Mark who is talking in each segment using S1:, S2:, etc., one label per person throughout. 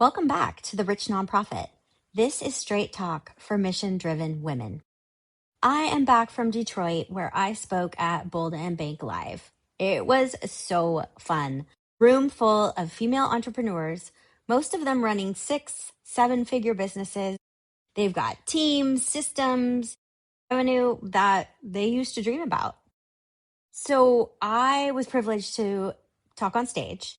S1: Welcome back to The Rich Nonprofit. This is straight talk for mission-driven women. I am back from Detroit where I spoke at Bold and Bank Live. It was so fun. Room full of female entrepreneurs, most of them running 6-7-figure businesses. They've got teams, systems, revenue that they used to dream about. So I was privileged to talk on stage.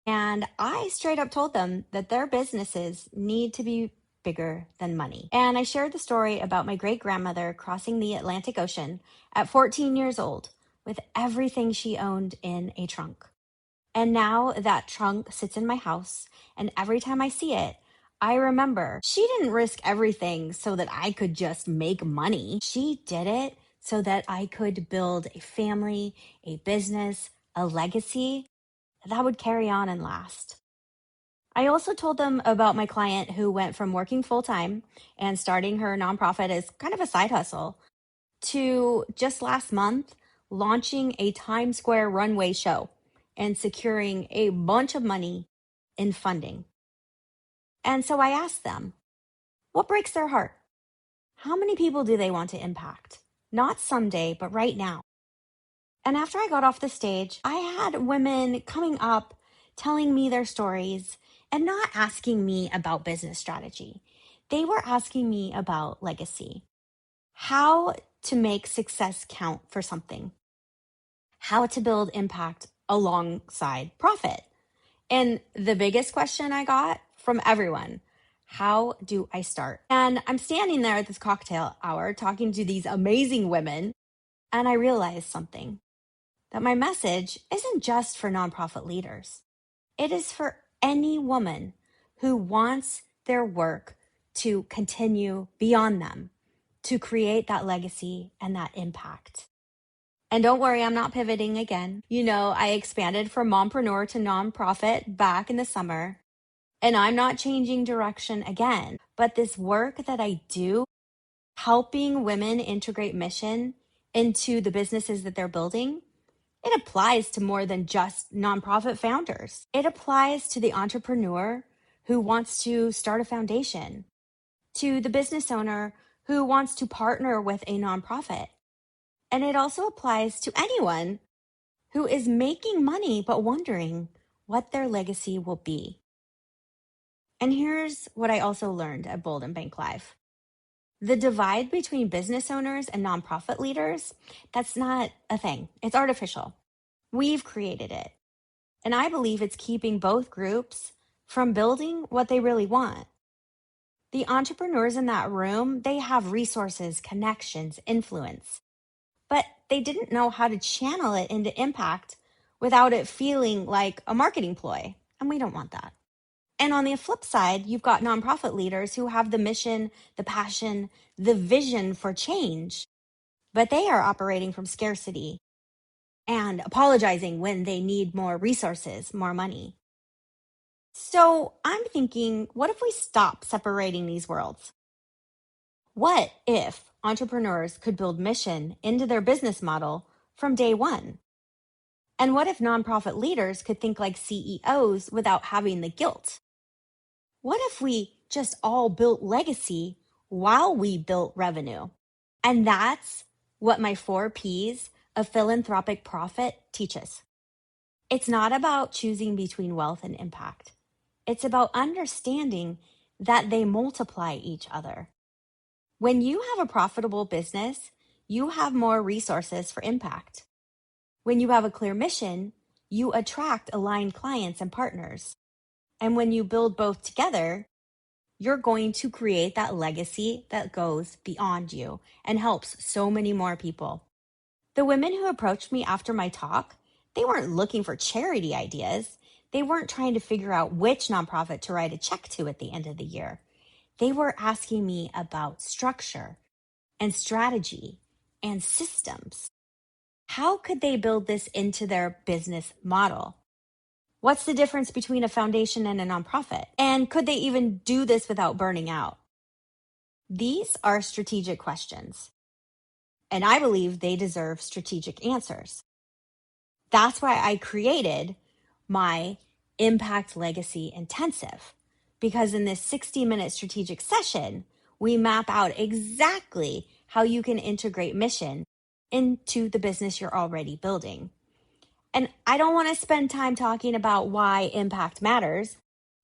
S1: And I straight up told them that their businesses need to be bigger than money. And I shared the story about my great-grandmother crossing the Atlantic Ocean at 14 years old with everything she owned in a trunk. And now that trunk sits in my house, and every time I see it, I remember she didn't risk everything so that I could just make money. She did it so that I could build a family, a business, a legacy that would carry on and last. I also told them about my client who went from working full-time and starting her nonprofit as kind of a side hustle to just last month launching a Times Square runway show and securing a bunch of money in funding. And so I asked them, what breaks their heart? How many people do they want to impact? Not someday, but right now. And after I got off the stage, I had women coming up, telling me their stories, and not asking me about business strategy. They were asking me about legacy, how to make success count for something, how to build impact alongside profit. And the biggest question I got from everyone, how do I start? And I'm standing there at this cocktail hour talking to these amazing women, and I realized something. That my message isn't just for nonprofit leaders. It is for any woman who wants their work to continue beyond them, to create that legacy and that impact. And don't worry, I'm not pivoting again. I expanded from mompreneur to nonprofit back in the summer, and I'm not changing direction again. But this work that I do, helping women integrate mission into the businesses that they're building, it applies to more than just nonprofit founders. It applies to the entrepreneur who wants to start a foundation, to the business owner who wants to partner with a nonprofit. And it also applies to anyone who is making money but wondering what their legacy will be. And here's what I also learned at Bold and Bank Live. The divide between business owners and nonprofit leaders, that's not a thing. It's artificial. We've created it. And I believe it's keeping both groups from building what they really want. The entrepreneurs in that room, they have resources, connections, influence, but they didn't know how to channel it into impact without it feeling like a marketing ploy. And we don't want that. And on the flip side, you've got nonprofit leaders who have the mission, the passion, the vision for change, but they are operating from scarcity and apologizing when they need more resources, more money. So I'm thinking, what if we stop separating these worlds? What if entrepreneurs could build mission into their business model from day one? And what if nonprofit leaders could think like CEOs without having the guilt? What if we just all built legacy while we built revenue? And that's what my 4 Ps of philanthropic profit teaches. It's not about choosing between wealth and impact. It's about understanding that they multiply each other. When you have a profitable business, you have more resources for impact. When you have a clear mission, you attract aligned clients and partners. And when you build both together, you're going to create that legacy that goes beyond you and helps so many more people. The women who approached me after my talk, they weren't looking for charity ideas. They weren't trying to figure out which nonprofit to write a check to at the end of the year. They were asking me about structure and strategy and systems. How could they build this into their business model? What's the difference between a foundation and a nonprofit? And could they even do this without burning out? These are strategic questions, and I believe they deserve strategic answers. That's why I created my Impact Legacy Intensive, because in this 60-minute strategic session, we map out exactly how you can integrate mission into the business you're already building. And I don't want to spend time talking about why impact matters.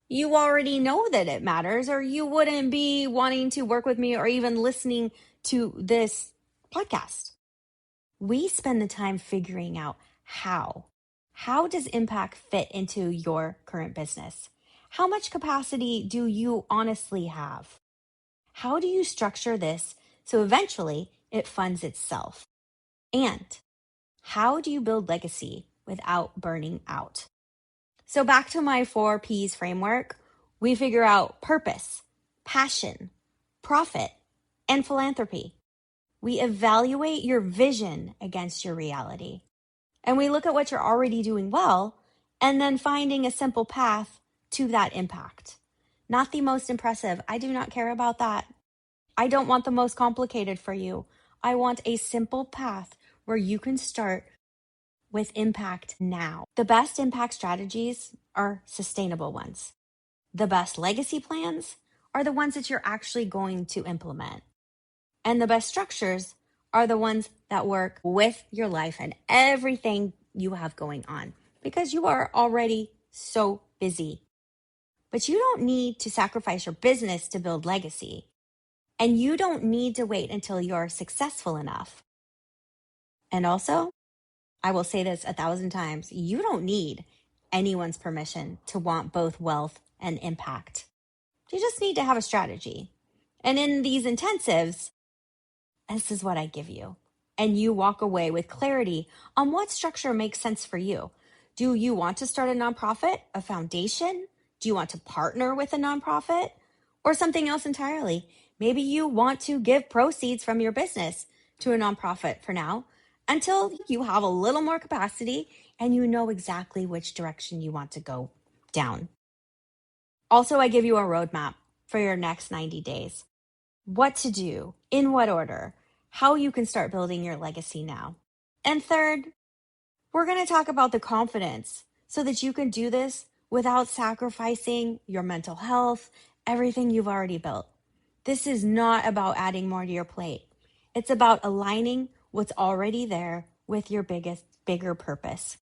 S1: You already know that it matters, or you wouldn't be wanting to work with me or even listening to this podcast. We spend the time figuring out how. How does impact fit into your current business? How much capacity do you honestly have? How do you structure this so eventually it funds itself? And how do you build legacy without burning out? So back to my 4Ps framework, we figure out purpose, passion, profit, and philanthropy. We evaluate your vision against your reality. And we look at what you're already doing well and then finding a simple path to that impact. Not the most impressive. I do not care about that. I don't want the most complicated for you. I want a simple path where you can start with impact now. The best impact strategies are sustainable ones. The best legacy plans are the ones that you're actually going to implement. And the best structures are the ones that work with your life and everything you have going on, because you are already so busy. But you don't need to sacrifice your business to build legacy. And you don't need to wait until you're successful enough. And also, I will say this 1,000 times, you don't need anyone's permission to want both wealth and impact. You just need to have a strategy. And in these intensives, this is what I give you. And you walk away with clarity on what structure makes sense for you. Do you want to start a nonprofit, a foundation? Do you want to partner with a nonprofit, or something else entirely? Maybe you want to give proceeds from your business to a nonprofit for now until you have a little more capacity and you know exactly which direction you want to go down. Also, I give you a roadmap for your next 90 days. What to do, in what order, how you can start building your legacy now. And third, we're going to talk about the confidence so that you can do this without sacrificing your mental health, everything you've already built. This is not about adding more to your plate. It's about aligning what's already there with your bigger purpose.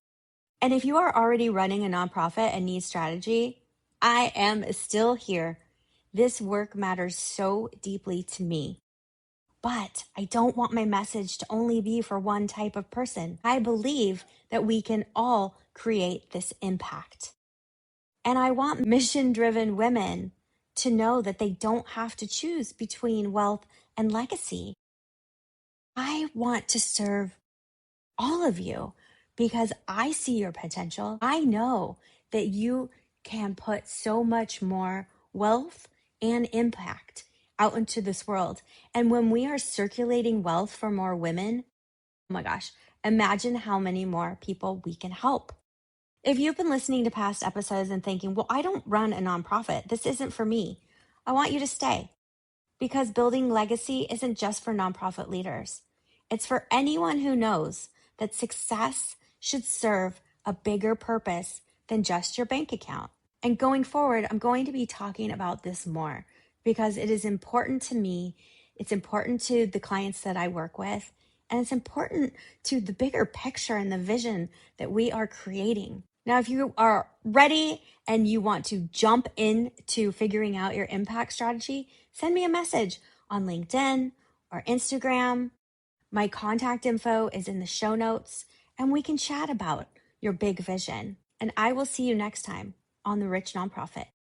S1: And if you are already running a nonprofit and need strategy, I am still here. This work matters so deeply to me. But I don't want my message to only be for one type of person. I believe that we can all create this impact. And I want mission-driven women to know that they don't have to choose between wealth and legacy. I want to serve all of you because I see your potential. I know that you can put so much more wealth and impact out into this world. And when we are circulating wealth for more women, oh my gosh, imagine how many more people we can help. If you've been listening to past episodes and thinking, well, I don't run a nonprofit, this isn't for me, I want you to stay, because building legacy isn't just for nonprofit leaders. It's for anyone who knows that success should serve a bigger purpose than just your bank account. And going forward, I'm going to be talking about this more because it is important to me. It's important to the clients that I work with. And it's important to the bigger picture and the vision that we are creating. Now, if you are ready and you want to jump into figuring out your impact strategy, send me a message on LinkedIn or Instagram. My contact info is in the show notes, and we can chat about your big vision. And I will see you next time on The Rich Nonprofit.